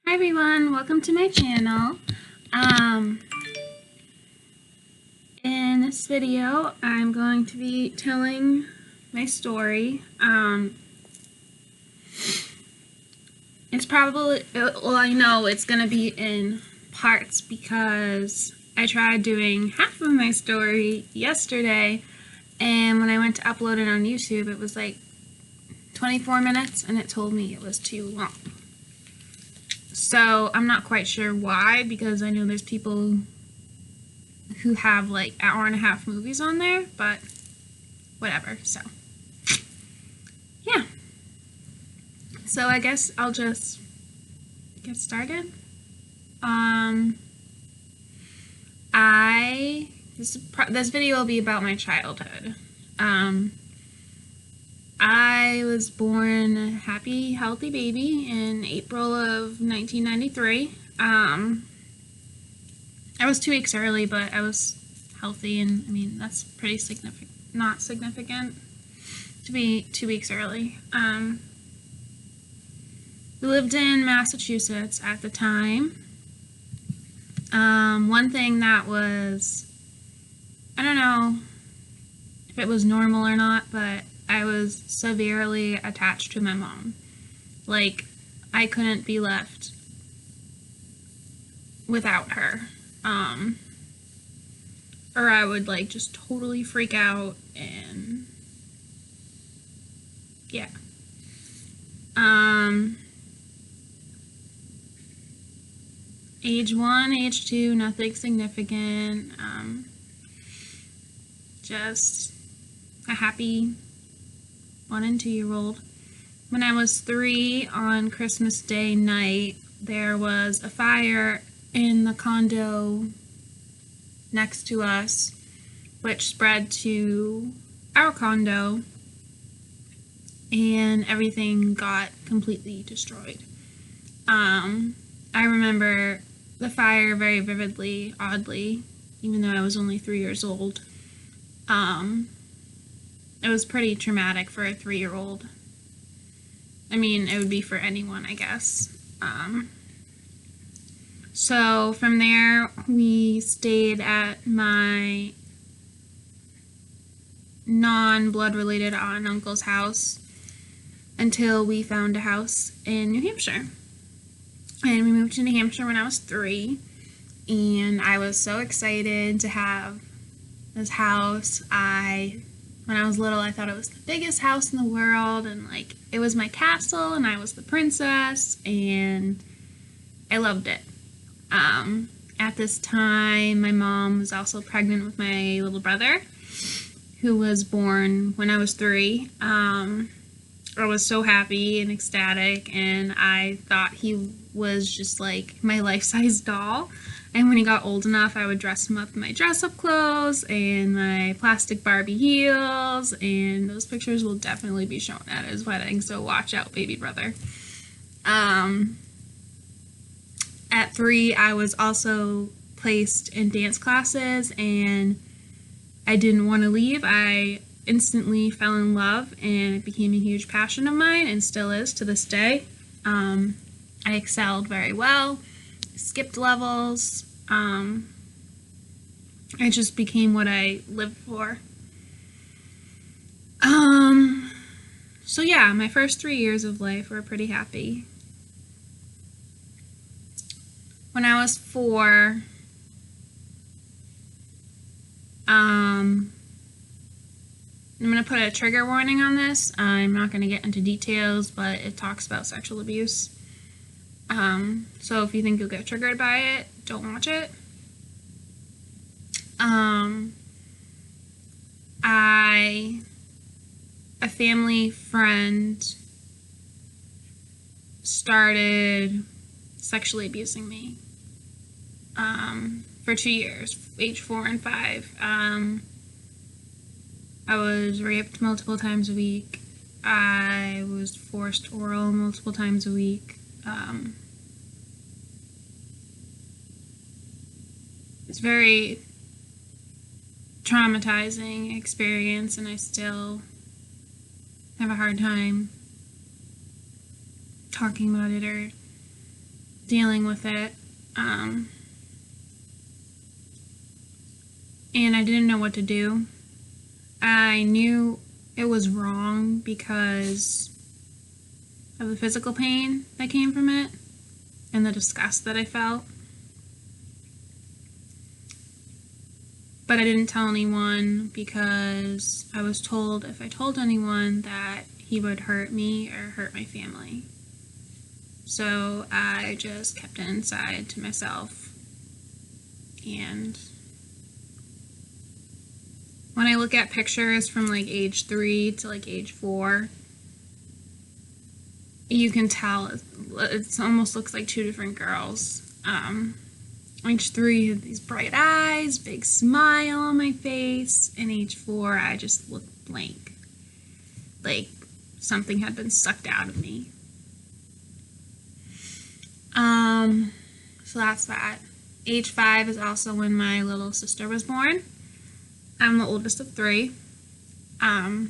Hi everyone, welcome to my channel. In this video, I'm going to be telling my story. It's probably, well, I know it's going to be in parts because I tried doing half of my story yesterday, and when I went to upload it on YouTube, it was like 24 minutes, and it told me it was too long. So I'm not quite sure why, because I know there's people who have like hour-and-a-half movies on there, but whatever. So yeah, so I guess I'll just get started. This video will be about my childhood. I was born a happy, healthy baby in April of 1993. I was 2 weeks early, but I was healthy, and I mean, that's pretty not significant to be 2 weeks early. We lived in Massachusetts at the time. One thing that was, I don't know if it was normal or not, but I was severely attached to my mom. Like, I couldn't be left without her. Or I would like just totally freak out, and yeah. Age 1, age 2, nothing significant. Just a happy 1 and 2-year-old. When I was 3 on Christmas Day night, there was a fire in the condo next to us, which spread to our condo, and everything got completely destroyed. I remember the fire very vividly, oddly, even though I was only 3 years old. It was pretty traumatic for a 3-year-old. I mean, it would be for anyone, I guess. So from there, we stayed at my non-blood related aunt and uncle's house until we found a house in New Hampshire. And we moved to New Hampshire when I was 3, and I was so excited to have this house. When I was little, I thought it was the biggest house in the world, and like, it was my castle, and I was the princess, and I loved it. At this time, my mom was also pregnant with my little brother, who was born when I was 3. I was so happy and ecstatic, and I thought he was just like my life-size doll. And when he got old enough, I would dress him up in my dress-up clothes and my plastic Barbie heels, and those pictures will definitely be shown at his wedding, so watch out, baby brother. At 3, I was also placed in dance classes, and I didn't want to leave. I instantly fell in love, and it became a huge passion of mine, and still is to this day. I excelled very well, skipped levels. I just became what I lived for. So yeah, my first 3 years of life were pretty happy. When I was 4, I'm going to put a trigger warning on this. I'm not going to get into details, but it talks about sexual abuse. So if you think you'll get triggered by it, don't watch it. A family friend started sexually abusing me for 2 years, age 4 and 5. I was raped multiple times a week. I was forced oral multiple times a week. It's a very traumatizing experience, and I still have a hard time talking about it or dealing with it. And I didn't know what to do. I knew it was wrong because of the physical pain that came from it and the disgust that I felt. But I didn't tell anyone because I was told if I told anyone that he would hurt me or hurt my family. So I just kept it inside to myself. And when I look at pictures from like age 3 to like age 4, you can tell it almost looks like two different girls. Age 3 had these bright eyes, big smile on my face, and age 4 I just looked blank, like something had been sucked out of me. So that's that. Age 5 is also when my little sister was born. I'm the oldest of 3. But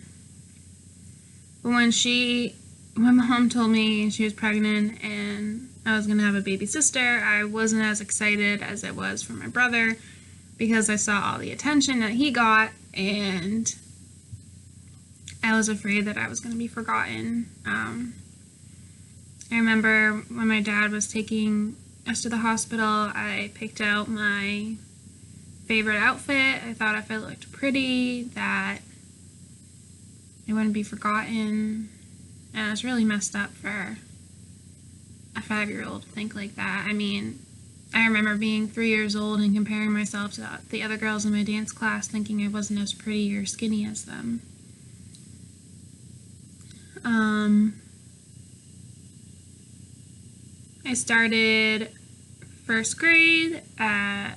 when my mom told me she was pregnant and I was going to have a baby sister, I wasn't as excited as I was for my brother because I saw all the attention that he got, and I was afraid that I was going to be forgotten. I remember when my dad was taking us to the hospital, I picked out my favorite outfit. I thought if I looked pretty, that I wouldn't be forgotten. And it was really messed up for a 5-year-old to think like that. I mean, I remember being 3 years old and comparing myself to the other girls in my dance class, thinking I wasn't as pretty or skinny as them. I started first grade at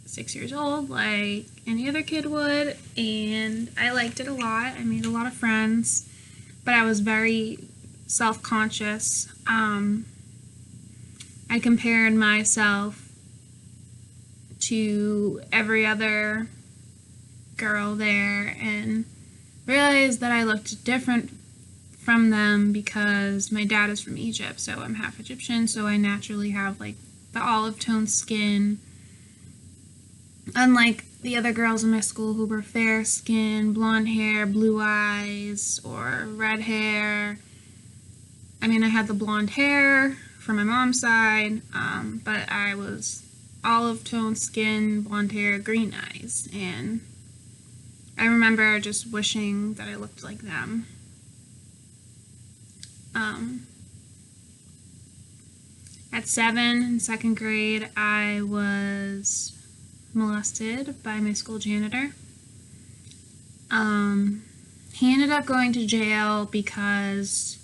6 years old, like any other kid would, and I liked it a lot. I made a lot of friends, but I was very self-conscious. I compared myself to every other girl there and realized that I looked different from them because my dad is from Egypt, so I'm half Egyptian, so I naturally have like the olive tone skin, unlike the other girls in my school who were fair skin, blonde hair, blue eyes, or red hair. I mean, I had the blonde hair from my mom's side, but I was olive tone skin, blonde hair, green eyes, and I remember just wishing that I looked like them. At 7 in second grade, I was molested by my school janitor. He ended up going to jail because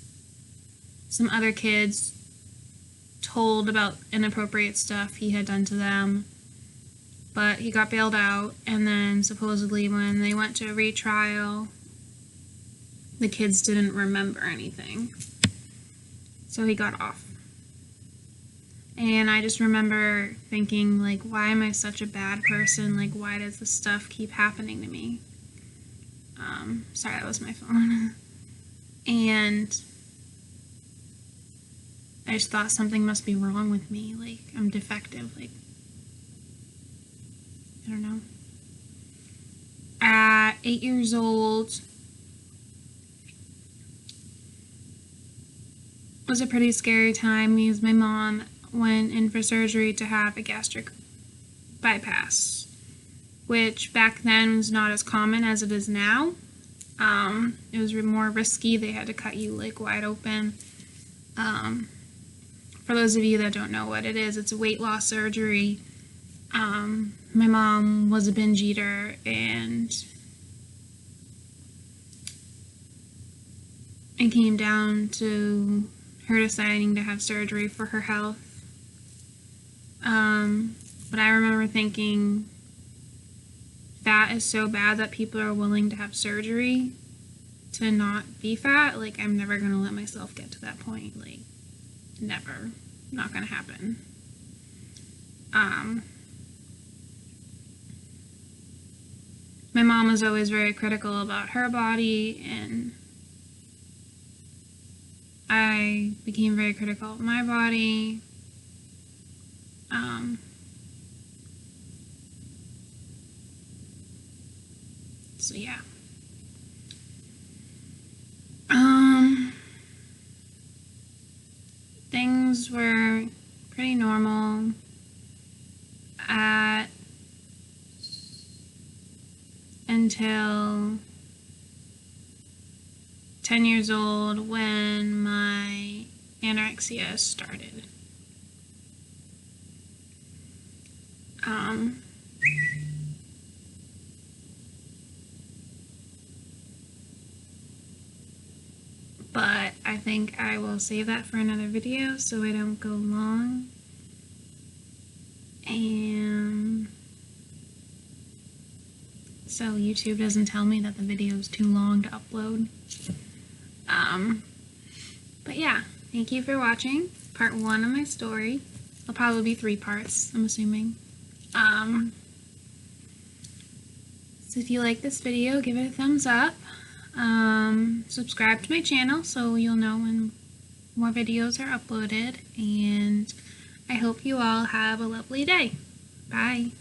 some other kids told about inappropriate stuff he had done to them, but he got bailed out, and then supposedly when they went to a retrial, the kids didn't remember anything, so he got off. And I just remember thinking, like, why am I such a bad person? Like, why does this stuff keep happening to me? Sorry, that was my phone. And I just thought something must be wrong with me. Like, I'm defective. Like, I don't know. At 8 years old, was a pretty scary time because my mom went in for surgery to have a gastric bypass, which back then was not as common as it is now. It was more risky. They had to cut you like wide open. For those of you that don't know what it is, it's a weight loss surgery. My mom was a binge eater, and it came down to her deciding to have surgery for her health. But I remember thinking, fat is so bad that people are willing to have surgery to not be fat. Like, I'm never going to let myself get to that point. Like, never. Not going to happen. My mom was always very critical about her body, and I became very critical of my body. So yeah. Things were pretty normal until 10 years old when my anorexia started. But I think I will save that for another video so I don't go long. And so YouTube doesn't tell me that the video is too long to upload. But yeah, thank you for watching part 1 of my story. It'll probably be 3 parts, I'm assuming. So if you like this video, give it a thumbs up. Subscribe to my channel so you'll know when more videos are uploaded. And I hope you all have a lovely day. Bye.